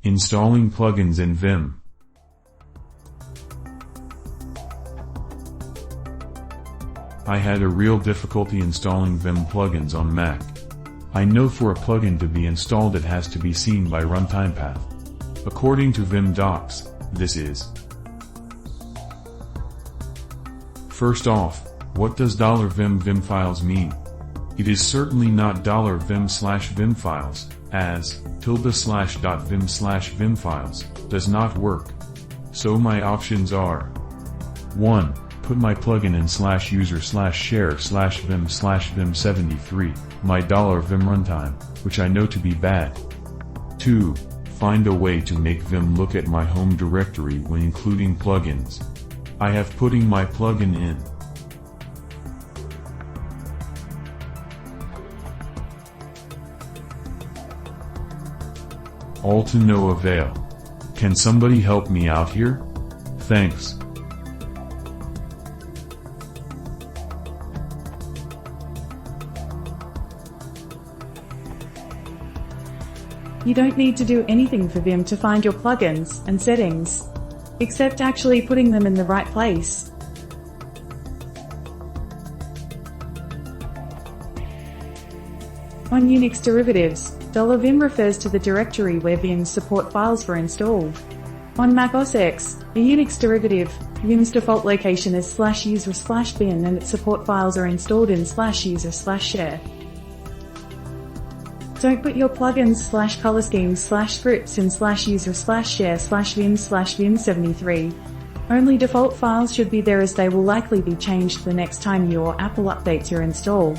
Installing plugins in Vim. I had a real difficulty installing Vim plugins on Mac. I know for a plugin to be installed it has to be seen by runtime path. According to Vim docs, this is. First off, what does $vim files mean? It is certainly not $vim/vim files, as ~vim/vim files does not work. So my options are 1. Put my plugin in /user/share/vim/vim73, my $vim runtime, which I know to be bad. 2. Find a way to make Vim look at my home directory when including plugins. I have putting my plugin in. All to no avail. Can somebody help me out here? Thanks. You don't need to do anything for Vim to find your plugins and settings, except actually putting them in the right place. On Unix derivatives, $vim refers to the directory where Vim's support files were installed. On Mac OS X, a Unix derivative, Vim's default location is /user/bin and its support files are installed in /user/share. Don't put your plugins /color schemes/scripts in /user/share/vim/vim73. Only default files should be there as they will likely be changed the next time your Apple updates your install.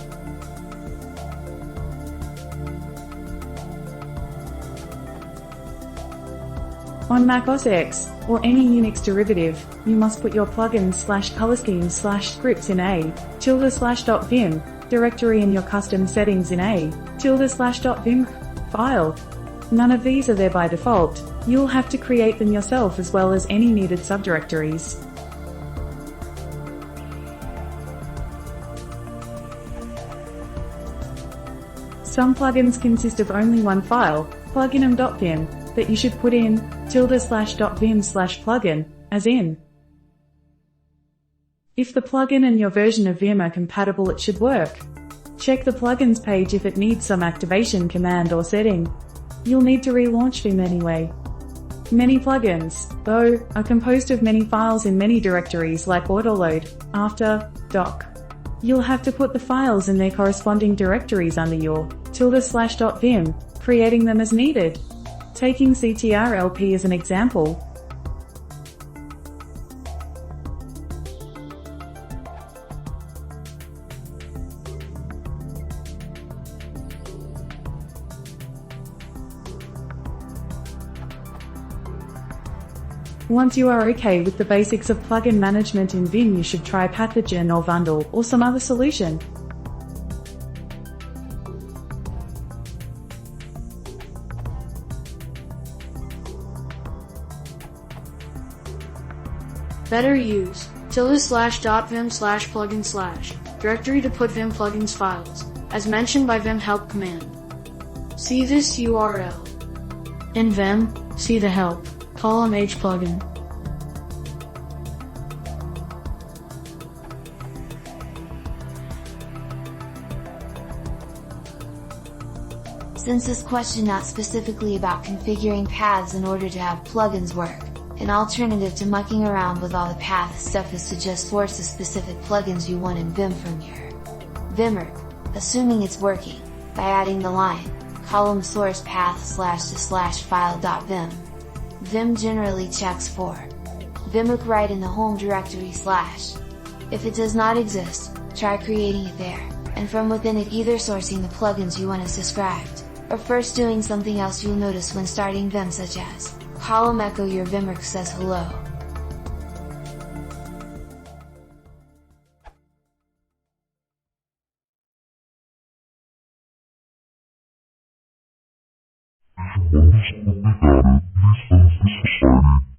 On Mac OS X, or any Unix derivative, you must put your plugins /color schemes/scripts in a ~/.vim directory and your custom settings in a ~/.vim file. None of these are there by default. You'll have to create them yourself as well as any needed subdirectories. Some plugins consist of only one file, pluginum.vim, that you should put in ~.vim/plugin, as in. If the plugin and your version of Vim are compatible, it should work. Check the plugins page if it needs some activation command or setting. You'll need to relaunch Vim anyway. Many plugins, though, are composed of many files in many directories like autoload, after, doc. You'll have to put the files in their corresponding directories under your ~.vim, creating them as needed. Taking CTRLP as an example. Once you are okay with the basics of plugin management in Vim, you should try Pathogen or Bundle or some other solution. Better use ~/.vim/plugin/ directory to put Vim plugins files, as mentioned by Vim help command. See this URL. In Vim, see the help column H plugin. Since this question not specifically about configuring paths in order to have plugins work, an alternative to mucking around with all the path stuff is to just force the specific plugins you want in Vim from your Vimmer, assuming it's working, by adding the line, column source path /to/file.vim. Vim generally checks for Vimhook right in the home directory /. If it does not exist, try creating it there, and from within it either sourcing the plugins you want as described, or first doing something else you'll notice when starting Vim, such as column echo your Vimhook says hello. If you want to support me better, please visit the society.